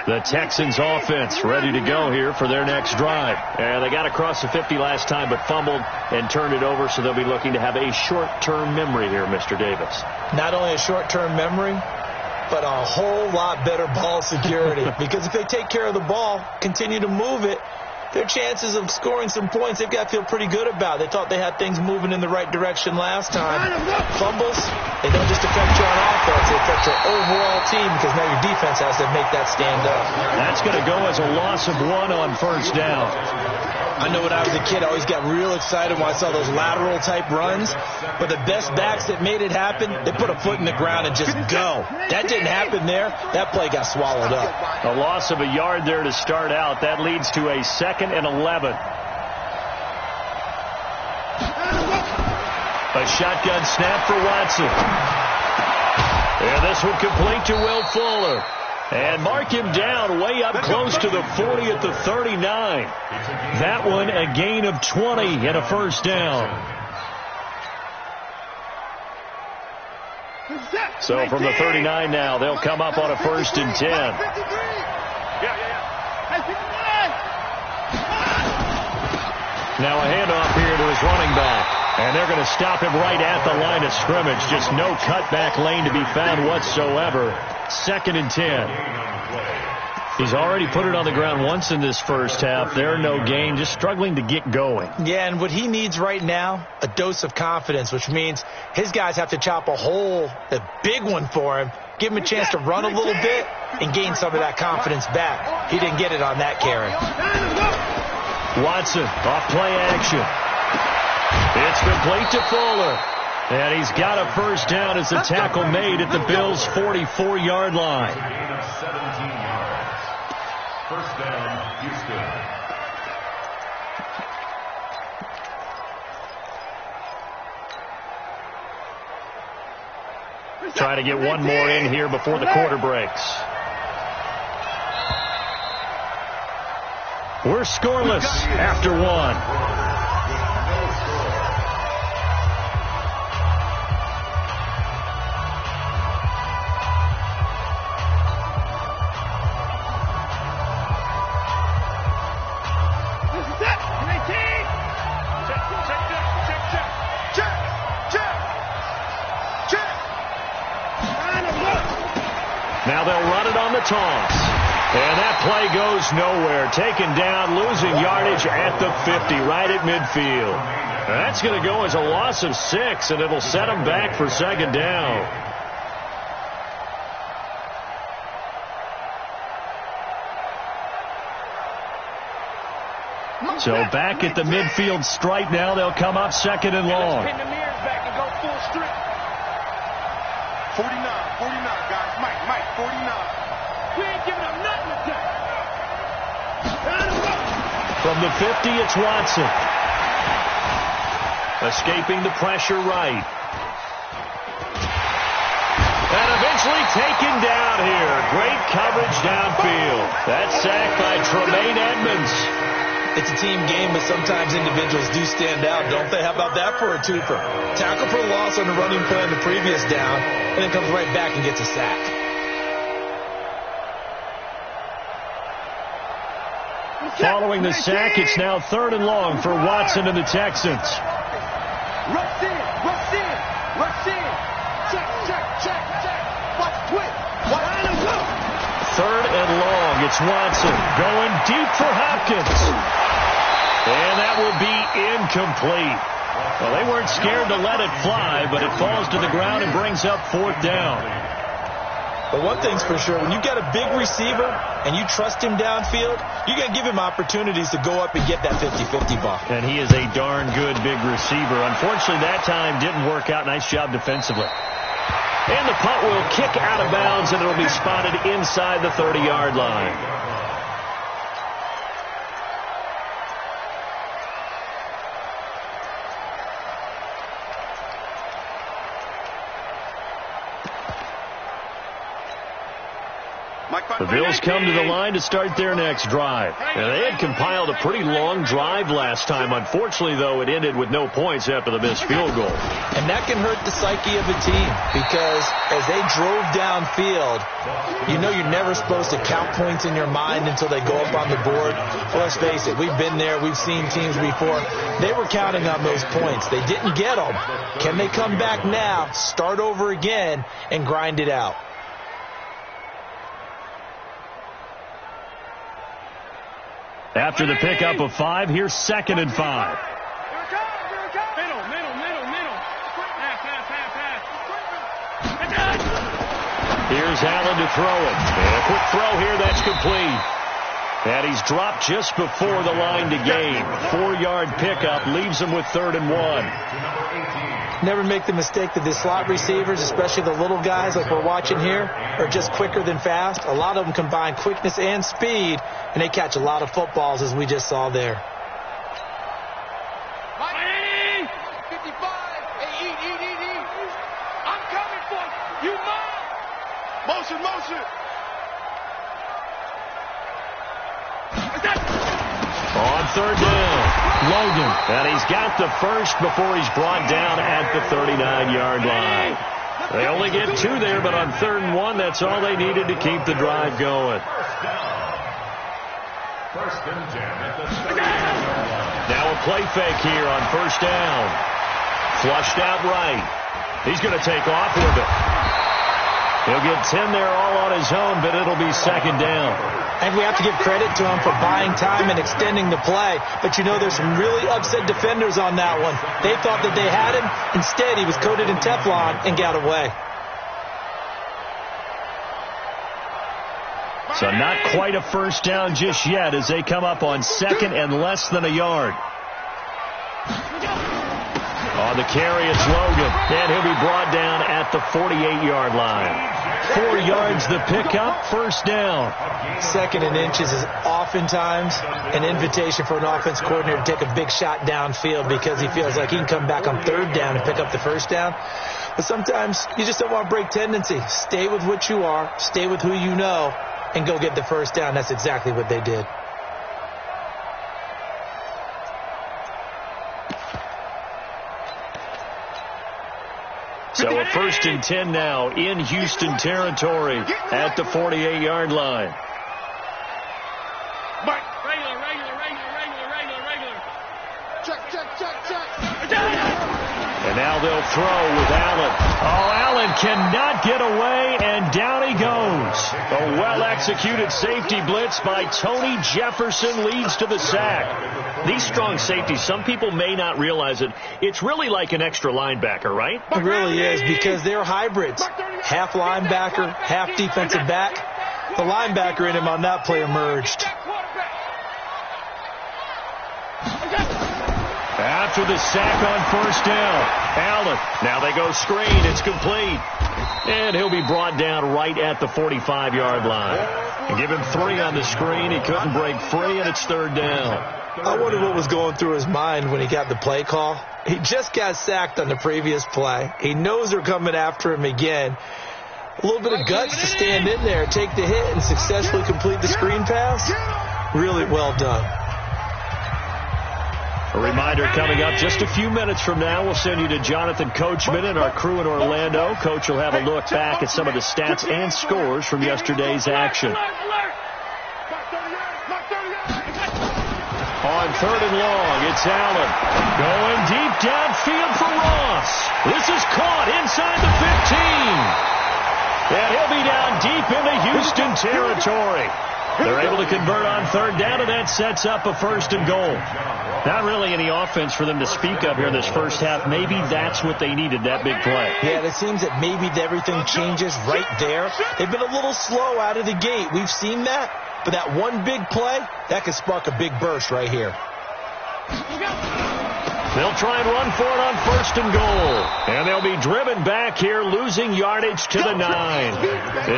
The Texans offense ready to go here for their next drive. And they got across the 50 last time but fumbled and turned it over, so they'll be looking to have a short-term memory here, Mr. Davis. Not only a short-term memory, but a whole lot better ball security. Because if they take care of the ball, continue to move it, their chances of scoring some points, they've got to feel pretty good about. They thought they had things moving in the right direction last time. Fumbles, they don't just affect you on offense, they affect your overall team because now your defense has to make that stand up. That's going to go as a loss of 1 on first down. I know when I was a kid, I always got real excited when I saw those lateral-type runs. But the best backs that made it happen, they put a foot in the ground and just go. That didn't happen there. That play got swallowed up. A loss of a yard there to start out. That leads to a 2nd and 11. A shotgun snap for Watson. And this one complete to Will Fuller. And mark him down way up close to the 40 at the 39. That one a gain of 20 and a first down. So from the 39 now, they'll come up on a 1st and 10. Now a handoff here to his running back. And they're going to stop him right at the line of scrimmage. Just no cutback lane to be found whatsoever. 2nd and 10. He's already put it on the ground once in this first half. There, no gain, just struggling to get going. Yeah, and what he needs right now, a dose of confidence, which means his guys have to chop a hole, a big one for him, give him a chance to run a little bit and gain some of that confidence back. He didn't get it on that carry. Watson, off play action. It's complete to Fuller. And he's got a first down as the tackle made at the Bills' 44-yard line. First down, Houston. Try to get one more in here before the quarter breaks. We're scoreless after 1. Now they'll run it on the toss. And that play goes nowhere. Taken down, losing yardage at the 50, right at midfield. That's going to go as a loss of 6, and it'll set them back for 2nd down. So back at the midfield stripe now. They'll come up 2nd and long. Pin the mirrors back and go full strip. 49, guys. Mike, 49. We ain't giving them nothing to do. From the 50, it's Watson. Escaping the pressure right. And eventually taken down here. Great coverage downfield. That sack by Tremaine Edmonds. It's a team game, but sometimes individuals do stand out, don't they? How about that for a twofer? Tackle for loss on the running play on the previous down, and then comes right back and gets a sack. Following the sack, it's now 3rd and long for Watson and the Texans. Rush in. Check. Watch twit. Third and long. It's Watson going deep for Hopkins. And that will be incomplete. Well, they weren't scared to let it fly, but it falls to the ground and brings up 4th down. But one thing's for sure, when you've got a big receiver and you trust him downfield, you're going to give him opportunities to go up and get that 50-50 ball. And he is a darn good big receiver. Unfortunately, that time didn't work out. Nice job defensively. And the punt will kick out of bounds, and it'll be spotted inside the 30-yard line. The Bills come to the line to start their next drive. Now, they had compiled a pretty long drive last time. Unfortunately, though, it ended with no points after the missed field goal. And that can hurt the psyche of a team because as they drove downfield, you know you're never supposed to count points in your mind until they go up on the board. Well, let's face it, we've been there. We've seen teams before. They were counting on those points. They didn't get them. Can they come back now, start over again, and grind it out? After the pickup of 5, here's 2nd and 5. Middle. Pass. Here's Allen to throw it. And a quick throw here, that's complete. And he's dropped just before the line to gain. 4-yard pickup leaves him with 3rd and 1. Never make the mistake that the slot receivers, especially the little guys like we're watching here, are just quicker than fast. A lot of them combine quickness and speed, and they catch a lot of footballs, as we just saw there. 55. Hey, eat. I'm coming for you. You mine. Motion. On 3rd down, Logan. And he's got the first before he's brought down at the 39-yard line. They only get 2 there, but on 3rd and 1, that's all they needed to keep the drive going. First and 10 at the 39-yard line. Now a play fake here on 1st down. Flushed out right. He's going to take off with it. He'll get 10 there all on his own, but it'll be 2nd down. And we have to give credit to him for buying time and extending the play. But, you know, there's some really upset defenders on that one. They thought that they had him. Instead, he was coated in Teflon and got away. So not quite a 1st down just yet as they come up on 2nd and less than a yard. On the carry, it's Logan. And he'll be brought down at the 48-yard line. 4 yards the pickup, 1st down. 2nd and inches is oftentimes an invitation for an offense coordinator to take a big shot downfield because he feels like he can come back on 3rd down and pick up the 1st down. But sometimes you just don't want to break tendency. Stay with what you are, stay with who you know, and go get the 1st down. That's exactly what they did. So a 1st and 10 now in Houston territory at the 48-yard line. Regular. Check. And now they'll throw with Allen. Oh, Allen cannot get away, and down he goes. A well-executed safety blitz by Tony Jefferson leads to the sack. These strong safeties, some people may not realize it. It's really like an extra linebacker, right? It really is because they're hybrids. Half linebacker, half defensive back. The linebacker in him on that play emerged. After the sack on 1st down, Allen. Now they go screen. It's complete. And he'll be brought down right at the 45-yard line. And give him 3 on the screen. He couldn't break free, and it's 3rd down. I wonder what was going through his mind when he got the play call. He just got sacked on the previous play. He knows they're coming after him again. A little bit of guts to stand in there, take the hit, and successfully complete the screen pass. Really well done. A reminder coming up just a few minutes from now. We'll send you to Jonathan Coachman and our crew in Orlando. Coach will have a look back at some of the stats and scores from yesterday's action. On 3rd and long, it's Allen. Going deep downfield for Ross. This is caught inside the 15. And he'll be down deep into Houston territory. They're able to convert on 3rd down, and that sets up a 1st and goal. Not really any offense for them to speak of here this first half. Maybe that's what they needed, that big play. Yeah, it seems that maybe everything changes right there. They've been a little slow out of the gate. We've seen that. But that one big play, that could spark a big burst right here. They'll try and run for it on 1st and goal. And they'll be driven back here, losing yardage to the 9.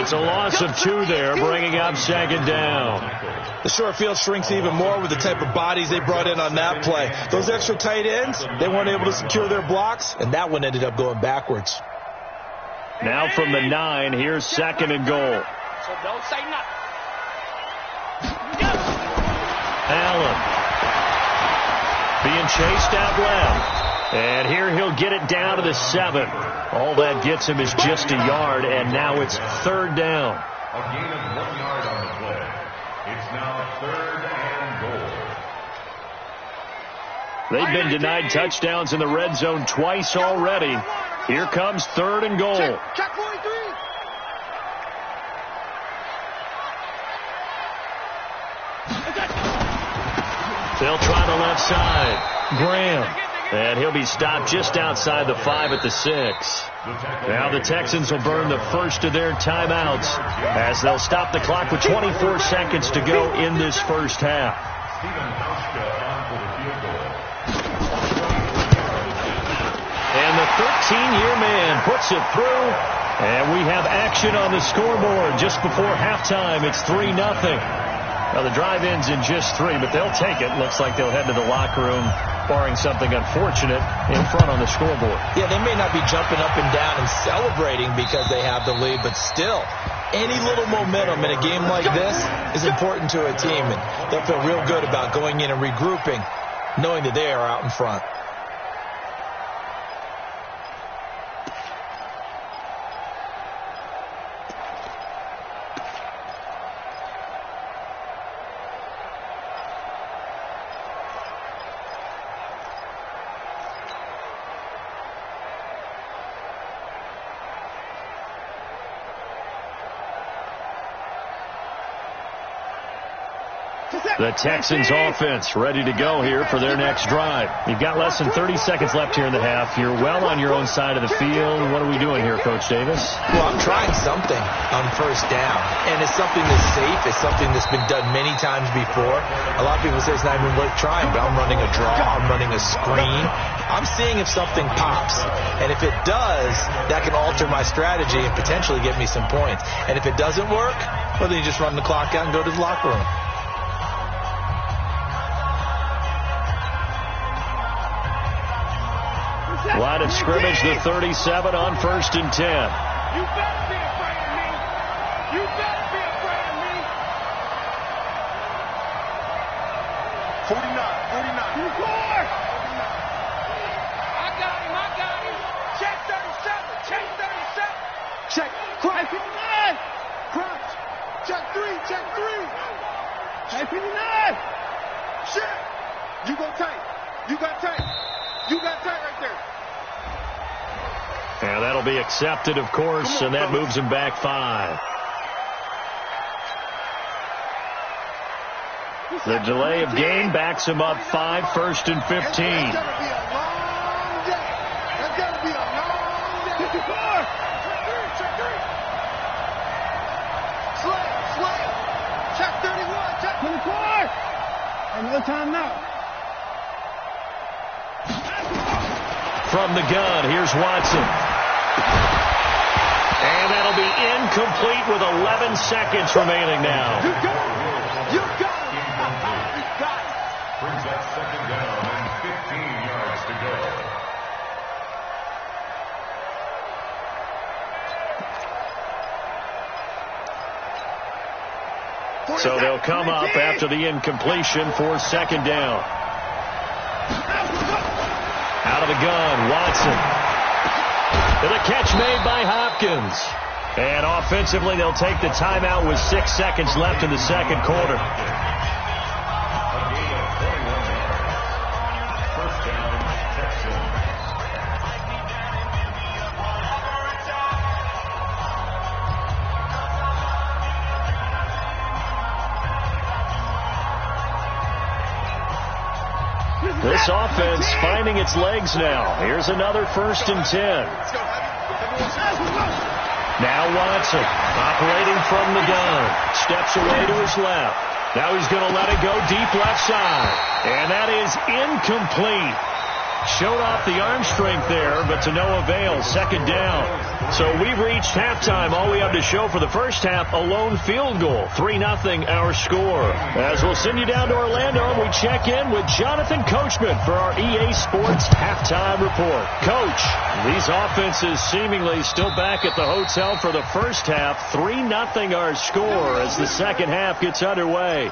It's a loss of 2 there, bringing up 2nd down. The short field shrinks even more with the type of bodies they brought in on that play. Those extra tight ends, they weren't able to secure their blocks, and that one ended up going backwards. Now from the 9, here's 2nd and goal. so don't say nothing. Allen being chased out left. And here he'll get it down to the 7. All that gets him is just a yard, and now it's 3rd down. A gain of 1 yard on the play. It's now 3rd and goal. They've been denied touchdowns in the red zone twice already. Here comes 3rd and goal. Check 43. They'll try the left side. Graham. And he'll be stopped just outside the 5 at the 6. Now the Texans will burn the first of their timeouts as they'll stop the clock with 24 seconds to go in this first half. And the 13-year man puts it through. And we have action on the scoreboard just before halftime. It's 3-0. Now the drive ends in just 3, but they'll take it. Looks like they'll head to the locker room, barring something unfortunate, in front on the scoreboard. Yeah, they may not be jumping up and down and celebrating because they have the lead, but still, any little momentum in a game like this is important to a team, and they'll feel real good about going in and regrouping, knowing that they are out in front. The Texans offense ready to go here for their next drive. You've got less than 30 seconds left here in the half. You're well on your own side of the field. What are we doing here, Coach Davis? Well, I'm trying something on first down, and it's something that's safe. It's something that's been done many times before. A lot of people say it's not even worth trying, but I'm running a draw. I'm running a screen. I'm seeing if something pops, and if it does, that can alter my strategy and potentially get me some points. And if it doesn't work, well, then you just run the clock out and go to the locker room. Line of scrimmage, the 37 on 1st and 10. You better be afraid of me. You better be afraid of me. 49. I got him. Check 37. Check 59. Crunch. Check 3. Check 59. Shit. You go tight. You got tight right there. And that'll be accepted, of course, and that moves him back 5. The delay of game backs him up 5, 1st and 15. That's going to be a long day. Check 3. Check 31. Check 24. Another time now. From the gun, here's Watson. And that'll be incomplete with 11 seconds remaining now. You got it. Brings that 2nd down and 15 yards to go. So they'll come up after the incompletion for 2nd down. Out of the gun, Watson. To the catch made by Hopkins. And offensively, they'll take the timeout with 6 seconds left in the 2nd quarter. A gain of 21 yards. 1st down, Texans. This offense finding its legs now. Here's another 1st and 10. Now Watson operating from the gun. Steps away to his left. Now he's going to let it go deep left side. And that is incomplete. Showed off the arm strength there, but to no avail. Second down. So we've reached halftime. All we have to show for the first half, a lone field goal. 3-0 our score. As we'll send you down to Orlando, and we check in with Jonathan Coachman for our EA Sports halftime report. Coach, these offenses seemingly still back at the hotel for the first half. 3-0 our score as the second half gets underway.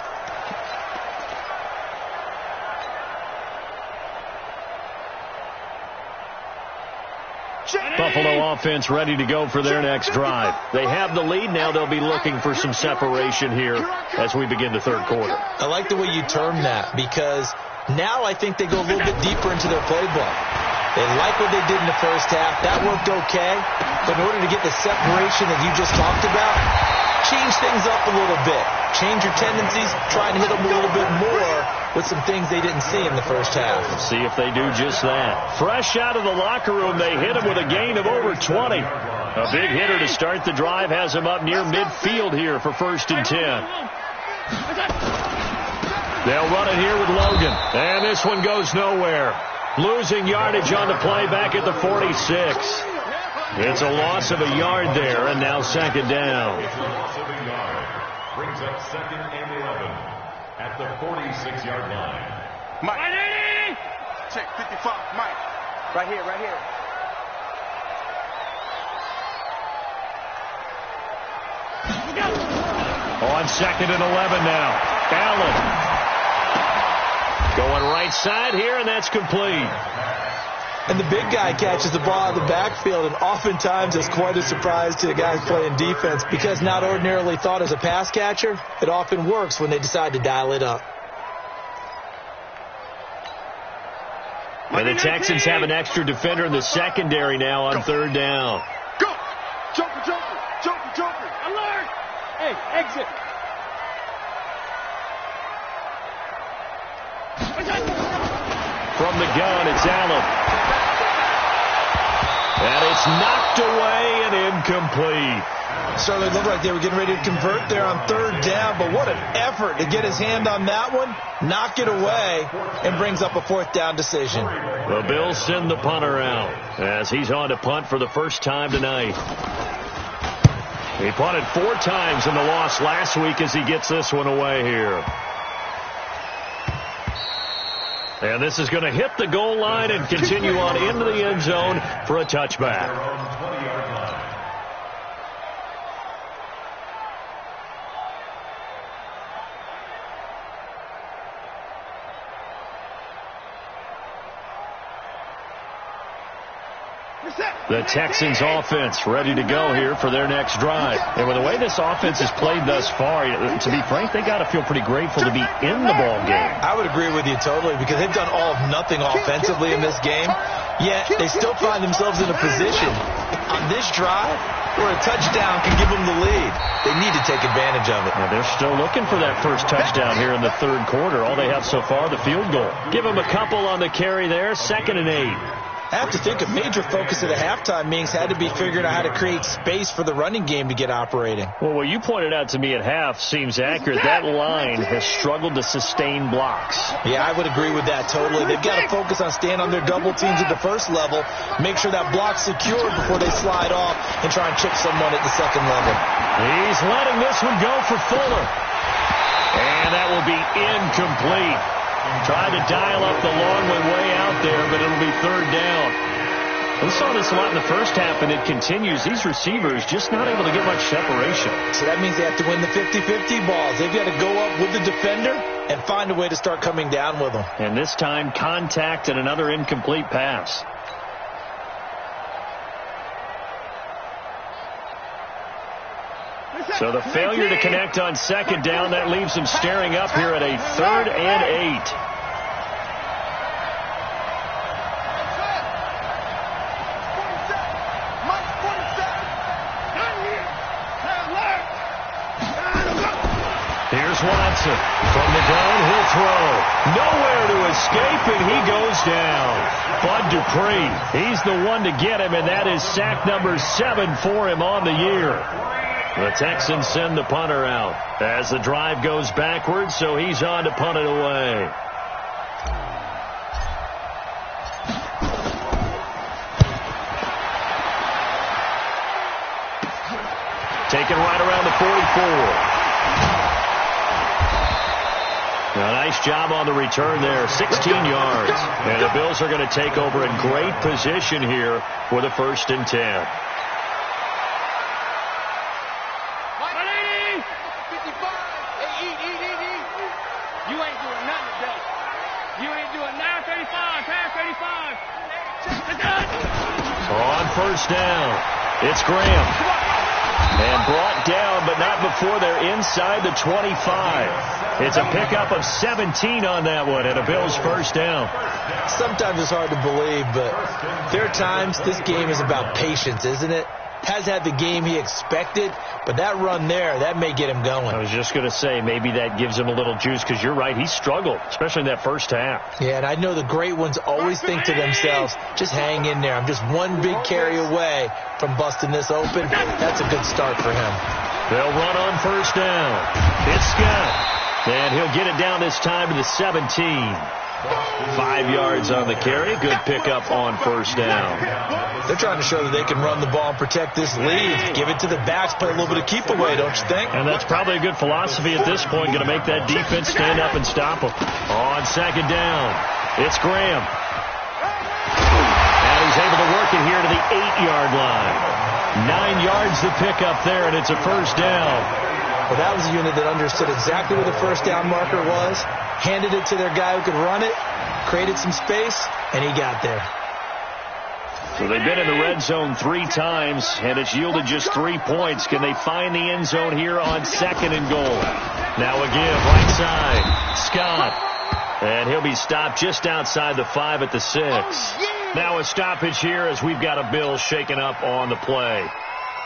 Buffalo offense ready to go for their next drive. They have the lead. Now they'll be looking for some separation here as we begin the third quarter. I like the way you term that, because now I think they go a little bit deeper into their playbook. They like what they did in the first half. That worked okay. But in order to get the separation that you just talked about, change things up a little bit. Change your tendencies. Try and hit them a little bit more with some things they didn't see in the first half. See if they do just that. Fresh out of the locker room, they hit him with a gain of over 20. A big hitter to start the drive has him up near midfield here for 1st and 10. They'll run it here with Logan. And this one goes nowhere. Losing yardage on the play back at the 46. It's a loss of a yard there, and now second down. Loss of a yard. Brings up 2nd and 11 at the 46-yard line. Mike. Check 55. Mike. Right here, right here. On 2nd and 11 now. Allen. Going right side here, and that's complete. And the big guy catches the ball out of the backfield, and oftentimes it's quite a surprise to the guys playing defense, because not ordinarily thought as a pass catcher, it often works when they decide to dial it up. And the Texans have an extra defender in the secondary now on 3rd down. Go! Joker, Joker! Joker, Joker! Alert! Hey, exit! From the gun, it's Allen. And it's knocked away and incomplete. So they looked like they were getting ready to convert there on 3rd down, but what an effort to get his hand on that one, knock it away, and brings up a 4th down decision. The Bills send the punter out as he's on to punt for the first time tonight. He punted 4 times in the loss last week as he gets this one away here. And this is going to hit the goal line and continue on into the end zone for a touchback. The Texans offense ready to go here for their next drive. And with the way this offense has played thus far, to be frank, they got to feel pretty grateful to be in the ball game. I would agree with you totally, because they've done all of nothing offensively in this game, yet they still find themselves in a position on this drive where a touchdown can give them the lead. They need to take advantage of it. Now they're still looking for that first touchdown here in the third quarter. All they have so far, the field goal. Give them a couple on the carry there, 2nd and 8. I have to think a major focus of the halftime meetings had to be figuring out how to create space for the running game to get operating. Well, what you pointed out to me at half seems accurate. That line has struggled to sustain blocks. Yeah, I would agree with that totally. They've got to focus on staying on their double teams at the first level, make sure that block's secured before they slide off and try and chip someone at the second level. He's letting this one go for Fuller. And that will be incomplete. Tried to dial up the long one way out there, but it'll be 3rd down. We saw this a lot in the first half, and it continues. These receivers just not able to get much separation. So that means they have to win the 50-50 balls. They've got to go up with the defender and find a way to start coming down with them. And this time, contact and another incomplete pass. So the failure to connect on 2nd down, that leaves them staring up here at a 3rd and 8. Here's Watson. From the gun, he'll throw. Nowhere to escape, and he goes down. Bud Dupree, he's the one to get him, and that is sack number 7 for him on the year. The Texans send the punter out as the drive goes backwards, so he's on to punt it away. Taken right around the 44. A nice job on the return there, 16 yards. And the Bills are going to take over in great position here for the 1st and 10. You ain't doing nothing today. You ain't doing 9:35, past 35. On 1st down, it's Graham. And brought down, but not before they're inside the 25. It's a pickup of 17 on that one, and a Bills 1st down. Sometimes it's hard to believe, but there are times this game is about patience, isn't it? Has had the game he expected, but that run there, that may get him going. I was just going to say, maybe that gives him a little juice, because you're right, he struggled, especially in that 1st half. Yeah, and I know the great ones always think to themselves, just hang in there. I'm just one big carry away from busting this open. That's a good start for him. They'll run on 1st down. It's Scott. And he'll get it down this time to the 17. 5 yards on the carry. Good pickup on 1st down. They're trying to show that they can run the ball and protect this lead. Give it to the backs, play a little bit of keep away, don't you think? And that's probably a good philosophy at this point, going to make that defense stand up and stop them. On 2nd down, it's Graham. And he's able to work it here to the 8-yard line. 9 yards to pick up there, and it's a 1st down. Well, that was a unit that understood exactly where the 1st down marker was, handed it to their guy who could run it, created some space, and he got there. So they've been in the red zone 3 times, and it's yielded just 3 points. Can they find the end zone here on 2nd and goal? Now again, right side, Scott. And he'll be stopped just outside the 5 at the 6. Now a stoppage here as we've got a Bill shaken up on the play.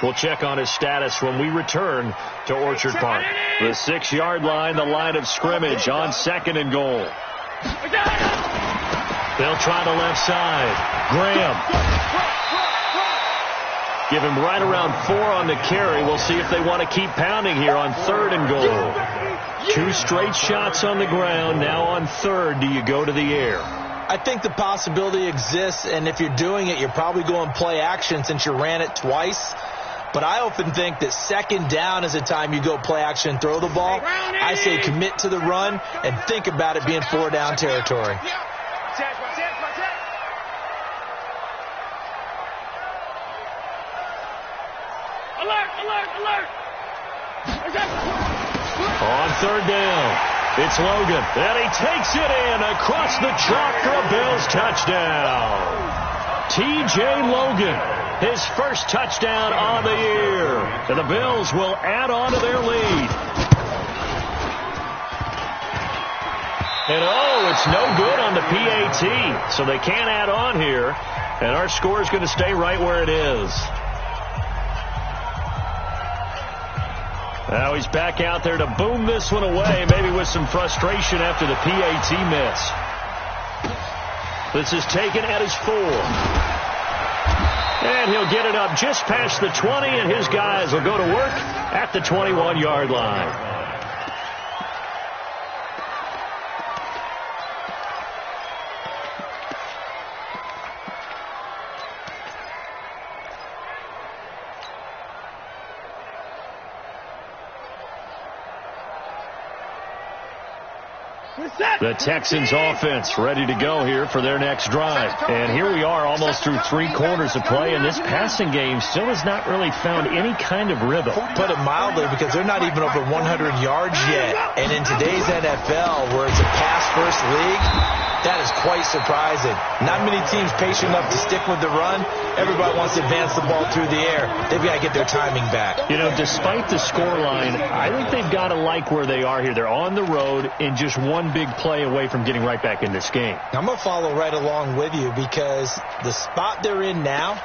We'll check on his status when we return to Orchard Park. The 6-yard line, the line of scrimmage on 2nd and goal. They'll try the left side. Graham. Give him right around 4 on the carry. We'll see if they want to keep pounding here on 3rd and goal. 2 straight shots on the ground. Now on 3rd, do you go to the air? I think the possibility exists, and if you're doing it, you're probably going play action since you ran it twice. But I often think that 2nd down is a time you go play action and throw the ball. I say commit to the run and think about it being 4 down territory. Alert, alert, alert. On 3rd down, it's Logan. And he takes it in across the chalk for a Bills touchdown. T.J. Logan, his 1st touchdown on the year. And the Bills will add on to their lead. And it's no good on the PAT. So they can't add on here. And our score is going to stay right where it is. Now he's back out there to boom this one away, maybe with some frustration after the PAT miss. This is taken at his 4. And he'll get it up just past the 20, and his guys will go to work at the 21-yard line. The Texans offense ready to go here for their next drive. And here we are almost through 3 quarters of play, and this passing game still has not really found any kind of rhythm. Put it mildly, because they're not even over 100 yards yet. And in today's NFL, where it's a pass-first league, that is quite surprising. Not many teams patient enough to stick with the run. Everybody wants to advance the ball through the air. They've got to get their timing back. You know, despite the scoreline, I think they've got to like where they are here. They're on the road and just one big play away from getting right back in this game. I'm going to follow right along with you, because the spot they're in now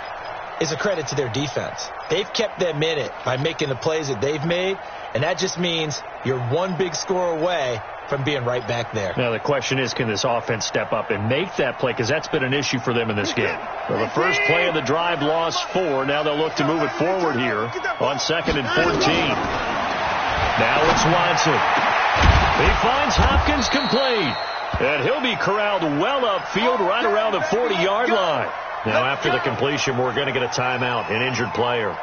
is a credit to their defense. They've kept them in it by making the plays that they've made, and that just means you're one big score away from being right back there. Now the question is, can this offense step up and make that play? Because that's been an issue for them in this game. Well, the first play of the drive lost 4. Now they'll look to move it forward here on 2nd and 14. Now it's Watson. He finds Hopkins complete. And he'll be corralled well upfield right around the 40-yard line. Now after the completion, we're going to get a timeout, an injured player.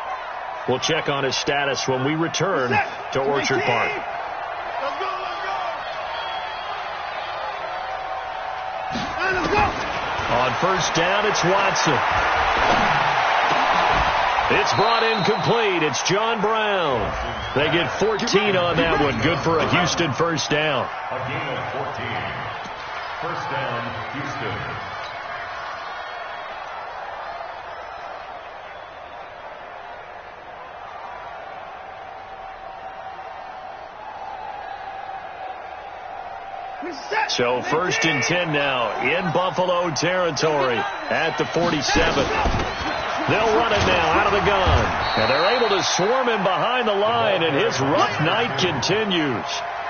We'll check on his status when we return to Orchard Park. Let's go, let's go. Let's go. On first down, it's Watson. It's brought in complete. It's John Brown. They get 14 on that one. Good for a Houston first down. A gain of 14. First down, Houston. So first and 10 now in Buffalo territory at the 47. They'll run it now out of the gun. And they're able to swarm him behind the line, and his rough night continues.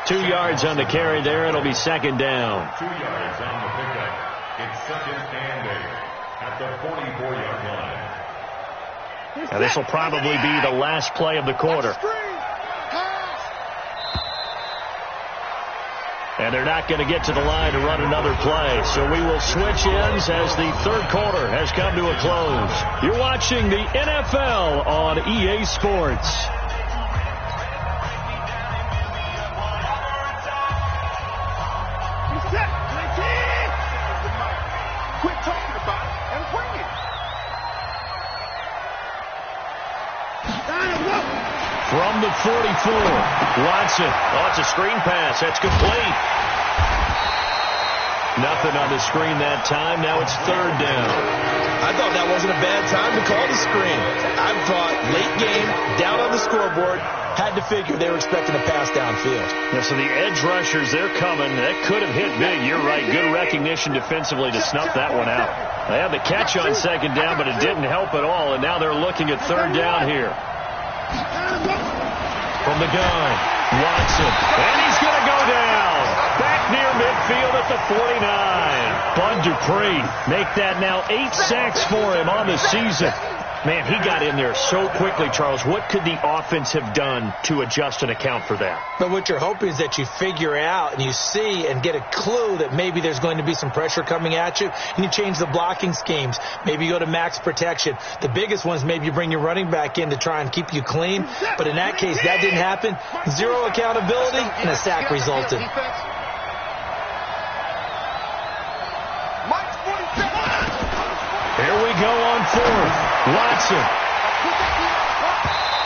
2 yards on the carry there. It'll be second down. 2 yards on the pickup. It's second and 8 at the 44-yard line. Now this will probably be the last play of the quarter. And they're not going to get to the line to run another play. So we will switch ends as the third quarter has come to a close. You're watching the NFL on EA Sports. Quit talking about it and bring it. From the 44, Watson. Oh, it's a screen pass. That's complete. Nothing on the screen that time. Now it's third down. I thought that wasn't a bad time to call the screen. I thought late game, down on the scoreboard, had to figure they were expecting a pass downfield. Yeah, so the edge rushers, they're coming. That could have hit big. You're right. Good recognition defensively to snuff that one out. They had the catch on second down, but it didn't help at all, and now they're looking at third down here. From the gun, Watson, and he's going to go down. Back near midfield at the 49. Bud Dupree, make that now 8 sacks for him on the season. Man, he got in there so quickly, Charles. What could the offense have done to adjust and account for that? But what you're hoping is that you figure out and you see and get a clue that maybe there's going to be some pressure coming at you, and you change the blocking schemes. Maybe you go to max protection. The biggest one is maybe you bring your running back in to try and keep you clean. But in that case, that didn't happen. Zero accountability, and a sack resulted. Here we go on fourth. Watson.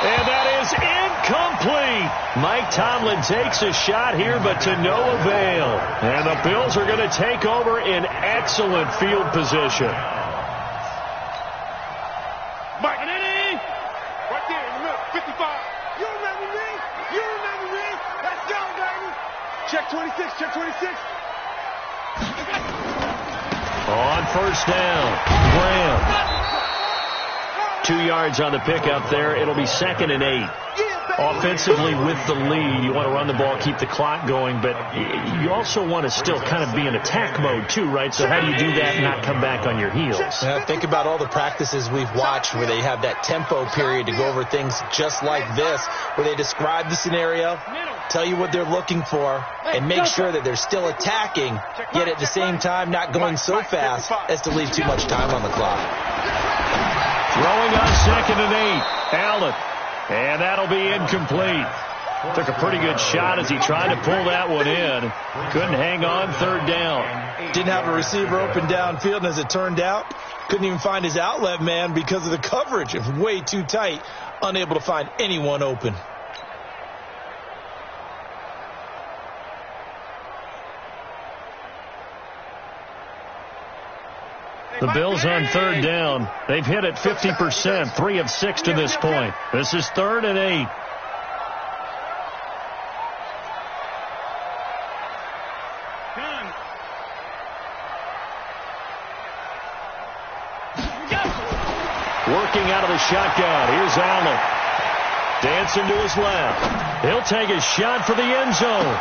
And that is incomplete. Mike Tomlin takes a shot here, but to no avail. And the Bills are going to take over in excellent field position. Mike, right there in the middle, 55. You remember me? You remember me? Let's go, baby. Check 26, check 26. On first down, Graham. 2 yards on the pickup there. It'll be second and 8. Offensively with the lead, you want to run the ball, keep the clock going, but you also want to still kind of be in attack mode too, right? So how do you do that and not come back on your heels? Yeah, think about all the practices we've watched where they have that tempo period to go over things just like this, where they describe the scenario, tell you what they're looking for, and make sure that they're still attacking, yet at the same time not going so fast as to leave too much time on the clock. Throwing on second and 8, Allen. And that'll be incomplete. Took a pretty good shot as he tried to pull that one in. Couldn't hang on third down. Didn't have a receiver open downfield, and as it turned out, couldn't even find his outlet man because of the coverage. It was way too tight, unable to find anyone open. The Bills on third down. They've hit it 50%, 3 of 6 to this point. This is third and 8. Working out of the shotgun. Here's Allen. Dancing to his left. He'll take a shot for the end zone.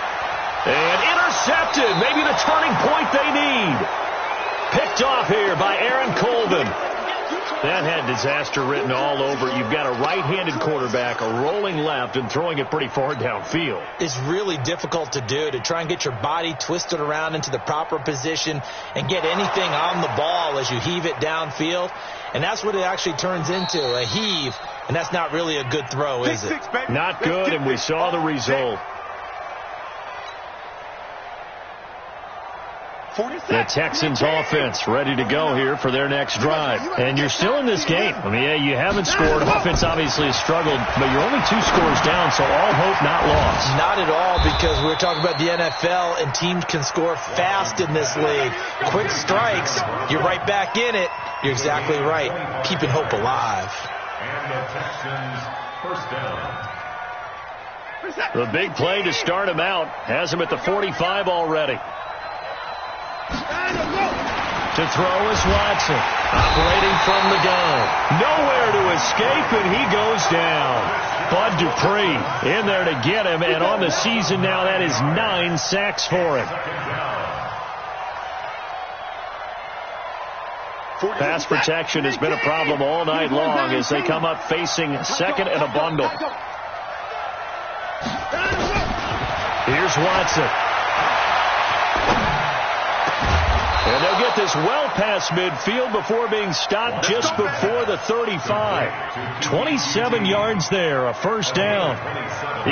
And intercepted. Maybe the turning point they need. Picked off here by Aaron Colvin. That had disaster written all over it. You've got a right-handed quarterback, a rolling left, and throwing it pretty far downfield. It's really difficult to do, to try and get your body twisted around into the proper position and get anything on the ball as you heave it downfield. And that's what it actually turns into, a heave And that's not really a good throw, is it? Not good, and we saw the result. The Texans offense ready to go here for their next drive. And you're still in this game. I mean, yeah, you haven't scored. Offense obviously has struggled, but you're only 2 scores down, so all hope not lost. Not at all, because we're talking about the NFL, and teams can score fast in this league. Quick strikes, you're right back in it. You're exactly right. Keeping hope alive. And the Texans first down. The big play to start him out has him at the 45 already. To throw is Watson, operating from the gun. Nowhere to escape, and he goes down. Bud Dupree in there to get him, and on the season now, that is 9 sacks for him. Pass protection has been a problem all night long as they come up facing second and a bundle. Here's Watson. And they'll get this well past midfield before being stopped just before the 35. 27 yards there, a first down.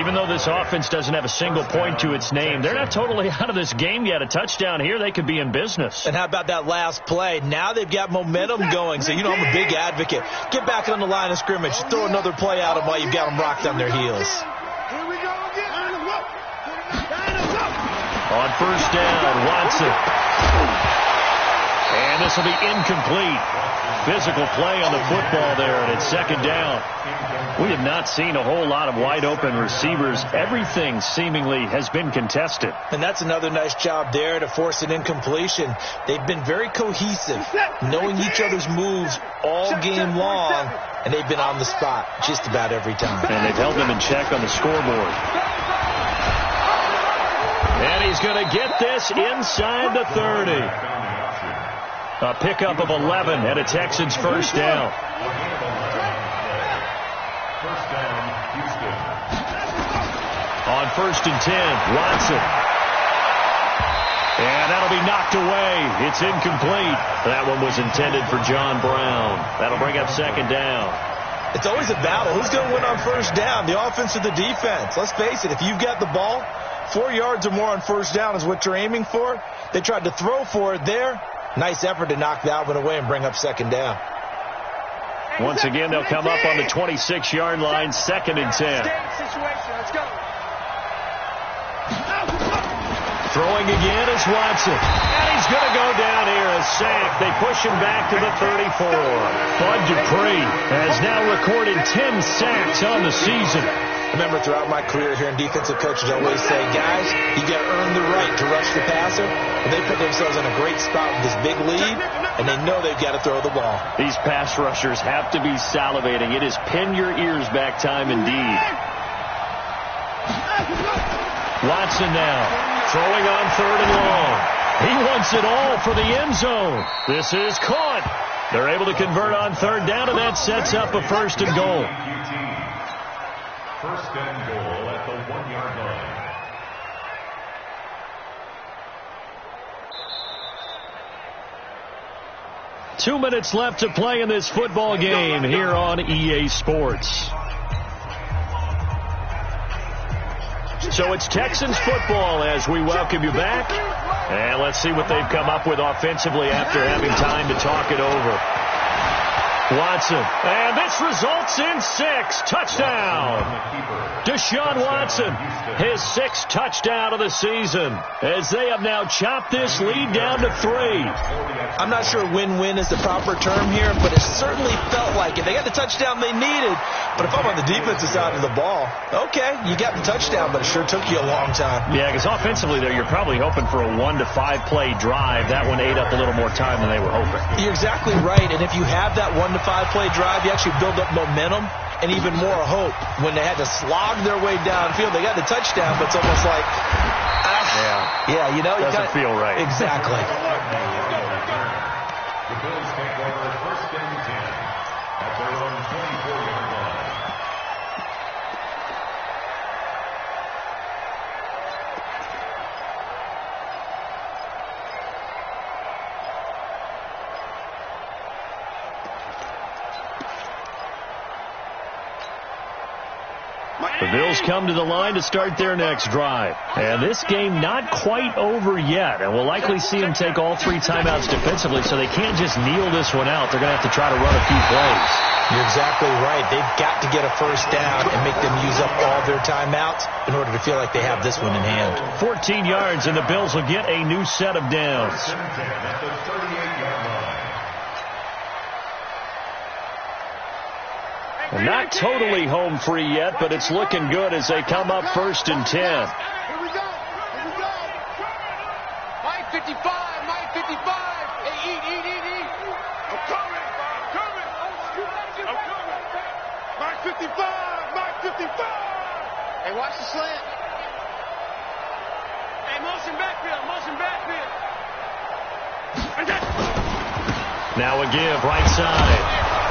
Even though this offense doesn't have a single point to its name, they're not totally out of this game yet. A touchdown here, they could be in business. And how about that last play? Now they've got momentum going. So, you know, I'm a big advocate. Get back on the line of scrimmage. Throw another play at them while you've got them rocked on their heels. On first down, Watson. And this will be incomplete. Physical play on the football there, and it's second down. We have not seen a whole lot of wide-open receivers. Everything seemingly has been contested. And that's another nice job there to force an incompletion. They've been very cohesive, knowing each other's moves all game long, and they've been on the spot just about every time. And they've held them in check on the scoreboard. And he's going to get this inside the 30. A pickup of 11 and a Texans first down. First down, Houston. On first and 10, Watson. And that'll be knocked away. It's incomplete. That one was intended for John Brown. That'll bring up second down. It's always a battle. Who's going to win on first down, the offense or the defense? Let's face it, if you've got the ball, 4 yards or more on first down is what you're aiming for. They tried to throw for it there. Nice effort to knock that one away and bring up second down. Once again, they'll come up on the 26-yard line, second and 10. Throwing again is Watson. And he's going to go down here, a sack. They push him back to the 34. Bud Dupree has now recorded 10 sacks on the season. Remember, throughout my career here in defensive coaches, I always say, guys, you got to earn the right to rush the passer. And they put themselves in a great spot with this big lead, and they know they've got to throw the ball. These pass rushers have to be salivating. It is pin your ears back time indeed. Watson now throwing on third and long. He wants it all for the end zone. This is caught. They're able to convert on third down, and that sets up a first and goal. First and goal at the 1-yard line. Two minutes left to play in this football game here on EA Sports. So it's Texans football as we welcome you back. And let's see what they've come up with offensively after having time to talk it over. Watson, and this results in 6. Touchdown. Deshaun Watson, his 6th touchdown of the season, as they have now chopped this lead down to 3. I'm not sure win-win is the proper term here, but it certainly felt like it. They got the touchdown they needed, but if I'm on the defensive side of the ball, okay, you got the touchdown, but it sure took you a long time. Yeah, because offensively there, you're probably hoping for a 1 to 5 play drive. That one ate up a little more time than they were hoping. You're exactly right, and if you have that 1 to 5 play drive, you actually build up momentum and even more hope. When they had to slog their way downfield, they got the touchdown, but it's almost like, yeah, you know, doesn't feel right. Exactly. The Bills take over first and 10 at their own 24-yard line. The Bills come to the line to start their next drive. And this game not quite over yet. And we'll likely see them take all 3 timeouts defensively, so they can't just kneel this one out. They're going to have to try to run a few plays. You're exactly right. They've got to get a first down and make them use up all their timeouts in order to feel like they have this one in hand. 14 yards, and the Bills will get a new set of downs. And not totally home free yet, but it's looking good as they come up 1st and 10. Here we go. Here we go. Mike 55. Mike 55. Hey, eat. I'm coming. Mike 55. Mike 55. Hey, watch the slant. Hey, motion backfield. Now a give right side.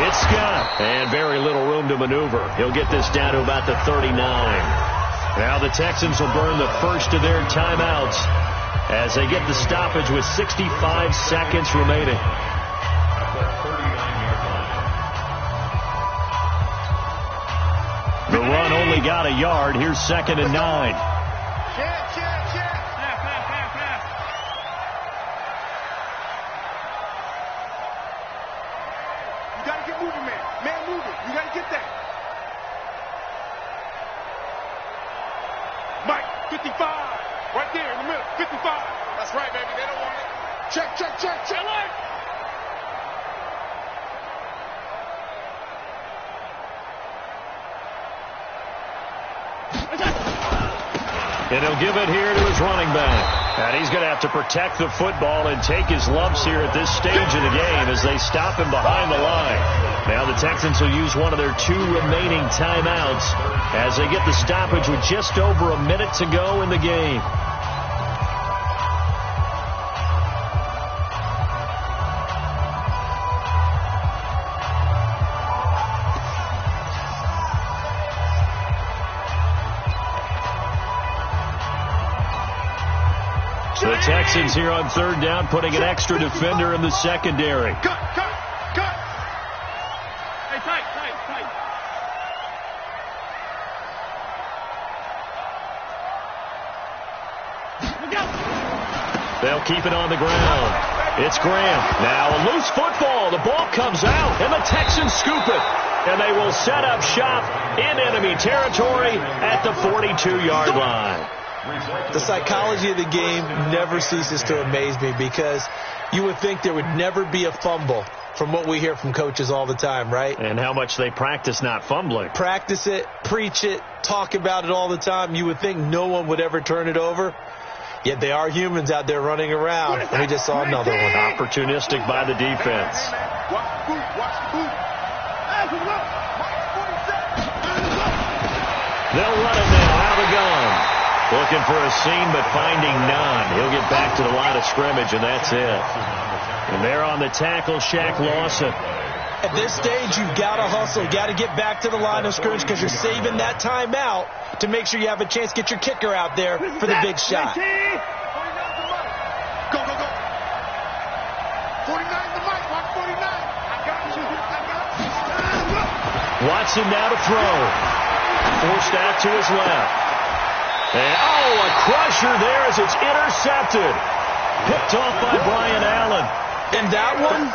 It's Scott, and very little room to maneuver. He'll get this down to about the 39. Now the Texans will burn the first of their timeouts as they get the stoppage with 65 seconds remaining. The run only got a yard. Here's 2nd and 9. You got to get moving, man. Man moving. You got to get that. Mike, 55. Right there in the middle. 55. That's right, baby. They don't want it. Check. And he'll give it here to his running back. And he's going to have to protect the football and take his lumps here at this stage of the game as they stop him behind the line. Now the Texans will use one of their 2 remaining timeouts as they get the stoppage with just over a minute to go in the game. The Texans here on 3rd down, putting an extra defender in the secondary. Cut. Hey, tight. They'll keep it on the ground. It's Graham. Now a loose football. The ball comes out, and the Texans scoop it. And they will set up shop in enemy territory at the 42-yard line. The psychology of the game never ceases to amaze me because you would think there would never be a fumble from what we hear from coaches all the time, right? And how much they practice not fumbling. Practice it, preach it, talk about it all the time. You would think no one would ever turn it over. Yet they are humans out there running around. And we just saw another one. Opportunistic by the defense. Watch the boot. They'll run it now out of the gun. Looking for a seam, but finding none. He'll get back to the line of scrimmage, and that's it. And there on the tackle, Shaq Lawson. At this stage, you've got to hustle. You've got to get back to the line of scrimmage because you're saving that timeout to make sure you have a chance to get your kicker out there for the big shot. Go. 49 the mic. Watch 49. I got you. Watson now to throw. Forced out to his left. And, a crusher there as it's intercepted. Picked off by Brian Allen. And that one,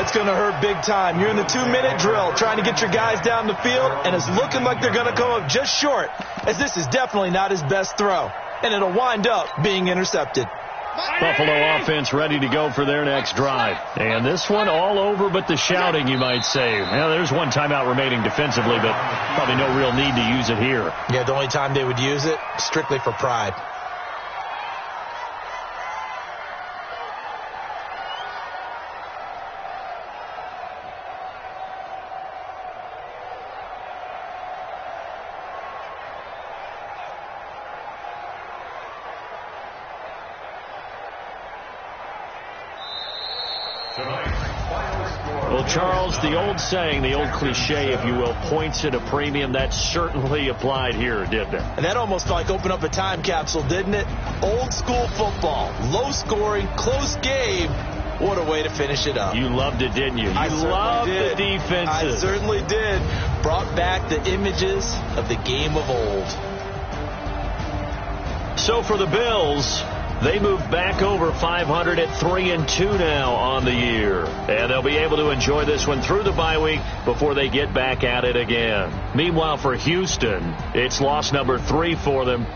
it's going to hurt big time. You're in the 2-minute drill trying to get your guys down the field, and it's looking like they're going to come up just short, as this is definitely not his best throw. And it'll wind up being intercepted. Buffalo offense ready to go for their next drive. And this one all over but the shouting, you might say. Well, there's one timeout remaining defensively, but probably no real need to use it here. Yeah, the only time they would use it, strictly for pride. Well, Charles, the old saying, the old cliche, if you will, points at a premium, that certainly applied here, didn't it? And that almost like opened up a time capsule, didn't it? Old school football, low scoring, close game, What a way to finish it up. You loved it, didn't you? I loved did. the defenses. I certainly did. Brought back the images of the game of old. So for the Bills, they move back over 500 at 3-2 now on the year. And they'll be able to enjoy this one through the bye week before they get back at it again. Meanwhile, for Houston, it's loss number 3 for them.